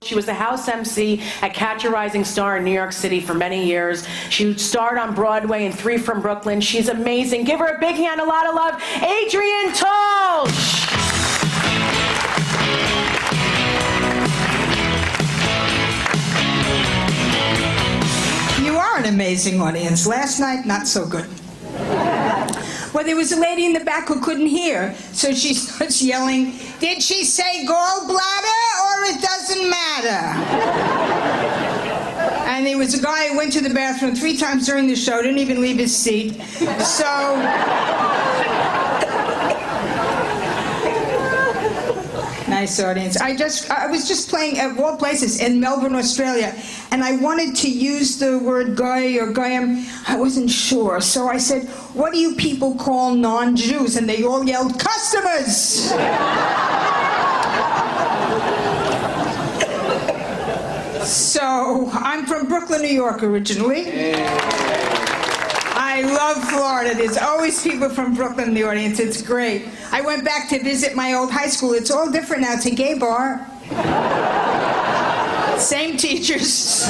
She was the house MC at Catch a Rising Star in New York City for many years. She starred on Broadway in Three from Brooklyn. She's amazing. Give her a big hand, a lot of love. Adrianne Tolsch. You are an amazing audience. Last night, not so good. Well, there was a lady in the back who couldn't hear, so she starts yelling, "Did she say gallbladder or it doesn't matter?" And there was a guy who went to the bathroom 3 times during the show, didn't even leave his seat. So... Nice audience. I was just playing at all places in Melbourne, Australia, and I wanted to use the word guy or goyim. I wasn't sure, so I said, "What do you people call non-Jews?" And they all yelled, "Customers!" So, I'm from Brooklyn, New York originally. I love Florida. There's always people from Brooklyn in the audience. It's great. I went back to visit my old high school. It's all different now. It's a gay bar. Same teachers.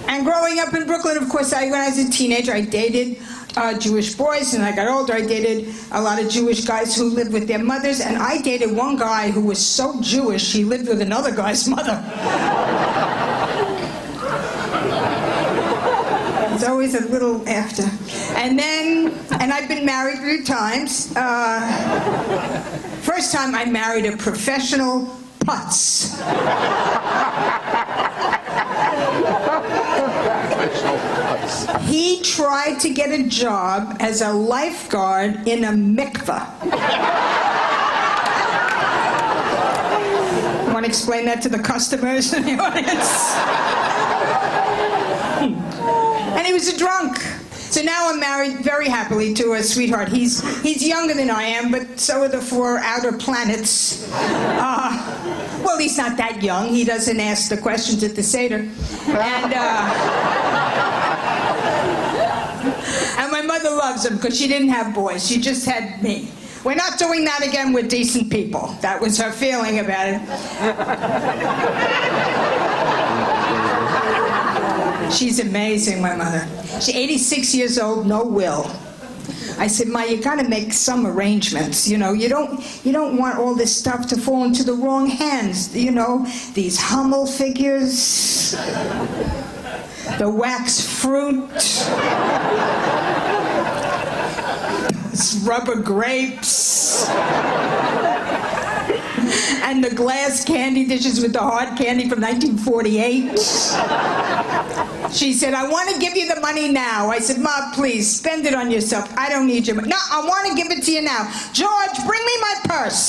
And growing up in Brooklyn, of course, when I was a teenager, I dated Jewish boys, and I got older, I dated a lot of Jewish guys who lived with their mothers, and I dated one guy who was so Jewish, he lived with another guy's mother. It's always a little after. And I've been married 3 times. First time I married a professional putz. He tried to get a job as a lifeguard in a mikveh. Want to explain that to the customers in the audience? And he was a drunk. So now I'm married very happily to a sweetheart. He's younger than I am, but so are the 4 outer planets. Well, he's not that young. He doesn't ask the questions at the Seder. And my mother loves him because she didn't have boys. She just had me. We're not doing that again with decent people. That was her feeling about it. She's amazing, my mother. She's 86 years old, no will. I said, "Ma, you gotta make some arrangements. You know, you don't want all this stuff to fall into the wrong hands. You know, these Hummel figures, the wax fruit, rubber grapes, and the glass candy dishes with the hard candy from 1948. She said, "I want to give you the money now." I said, "Ma, please, spend it on yourself. I don't need your money." "No, I want to give it to you now." "George, bring me my purse."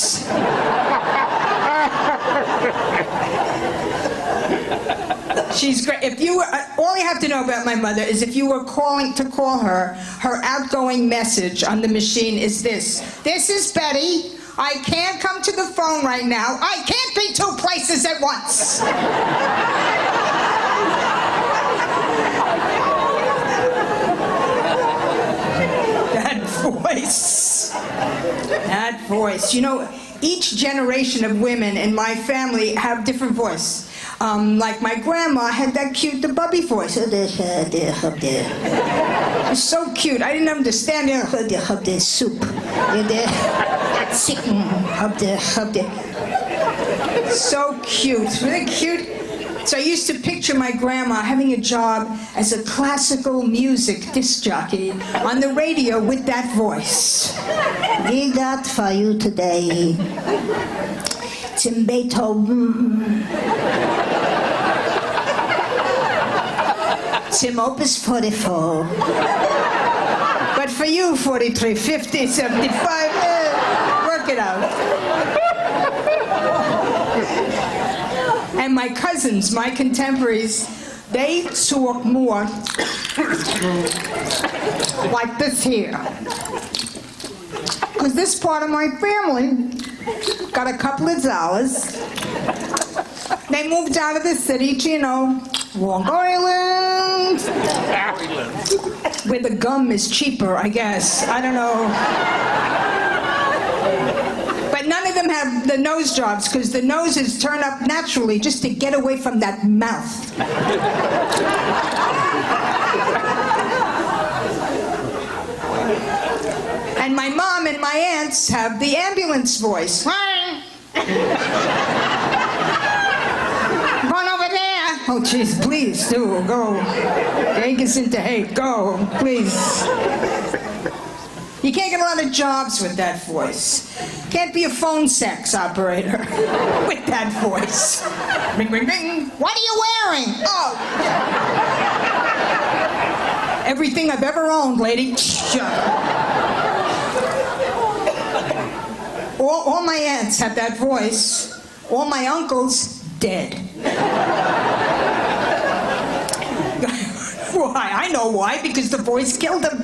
She's great. If you were, all you have to know about my mother is if you were calling to call her, her outgoing message on the machine is this: "This is Betty. I can't come to the phone right now. I can't be 2 places at once." That voice. You know, each generation of women in my family have different voice. Like my grandma had that cute, the bubby voice. It's so cute. I didn't understand it. Soup. So cute. Really cute. So I used to picture my grandma having a job as a classical music disc jockey on the radio with that voice. "We got for you today Tim Beethoven, Tim Opus 44, but for you 43, 50, 75, work it out." And my cousins, my contemporaries, they talk more like this here. Because this part of my family got a couple of dollars. They moved out of the city to, Long Island, where the gum is cheaper, I guess. I don't know. But none of them them have the nose jobs because the noses turn up naturally just to get away from that mouth. And my mom and my aunts have the ambulance voice. Run over there. Oh, jeez, please do, go. Take us into hate, go, please. You can't get a lot of jobs with that voice. Can't be a phone sex operator with that voice. Ring, ring, ring. What are you wearing? Oh. Everything I've ever owned, lady. All my aunts have that voice. All my uncles, dead. Why? I know why, because the voice killed them.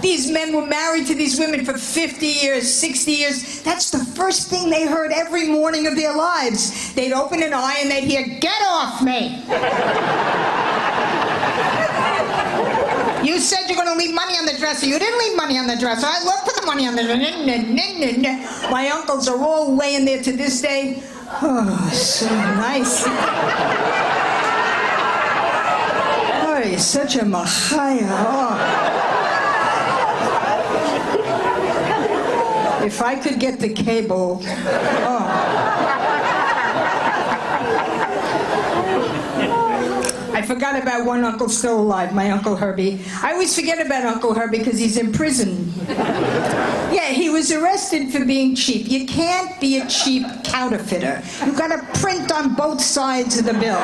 These men were married to these women for 50 years, 60 years. That's the first thing they heard every morning of their lives. They'd open an eye and they'd hear, "Get off me!" You said you're going to leave money on the dresser. You didn't leave money on the dresser. I looked for the money on the dresser. My uncles are all laying there to this day. Oh, so nice. Oh, you're such a machaya. Oh. If I could get the cable. Oh. I forgot about one uncle still alive, my Uncle Herbie. I always forget about Uncle Herbie because he's in prison. Yeah, he was arrested for being cheap. You can't be a cheap counterfeiter. You've got to print on both sides of the bill.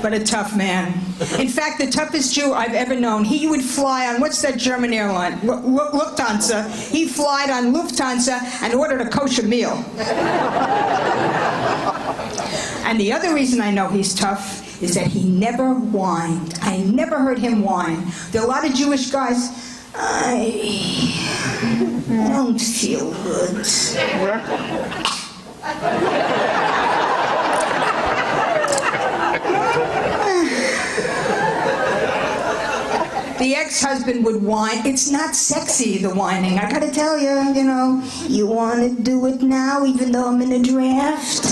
But a tough man. In fact, the toughest Jew I've ever known. He would fly on, what's that German airline? Lufthansa. He flied on Lufthansa and ordered a kosher meal. And the other reason I know he's tough is that he never whined. I never heard him whine. There are a lot of Jewish guys, I don't feel good. The ex-husband would whine. It's not sexy, the whining. I gotta tell you, you want to do it now even though I'm in a draft?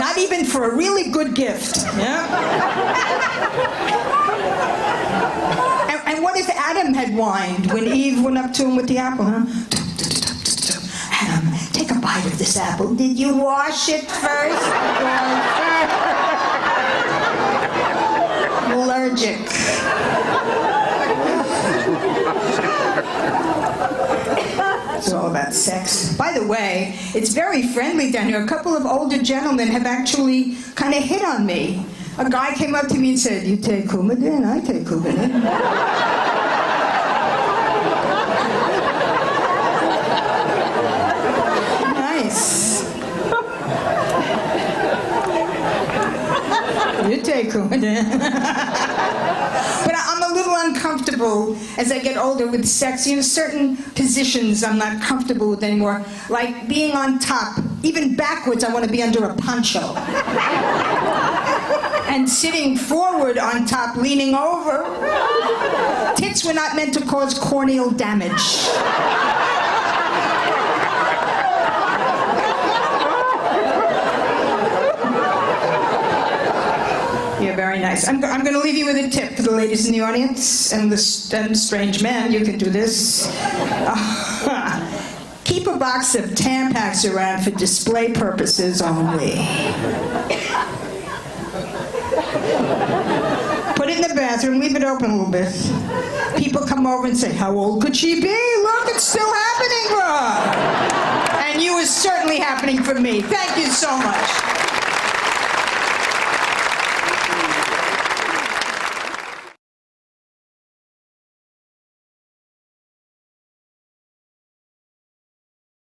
Not even for a really good gift. Yeah? And what if Adam had whined when Eve went up to him with the apple, huh? Adam, take a bite of this apple. Did you wash it first? Allergic. It's all about sex. By the way, it's very friendly down here. A couple of older gentlemen have actually kind of hit on me. A guy came up to me and said, "You take Coumadin? I take Coumadin." Nice. You take Coumadin. But I'm a little uncomfortable as I get older with sex. Certain positions I'm not comfortable with anymore. Like being on top. Even backwards, I want to be under a poncho. And sitting forward on top, leaning over. Tits were not meant to cause corneal damage. Yeah, very nice. I'm going to leave you with a tip for the ladies in the audience and the strange man. You can do this. Keep a box of Tampax around for display purposes only. Put it in the bathroom, leave it open a little bit. People come over and say, "How old could she be? Look, it's still happening, bro." And you is certainly happening for me. Thank you so much.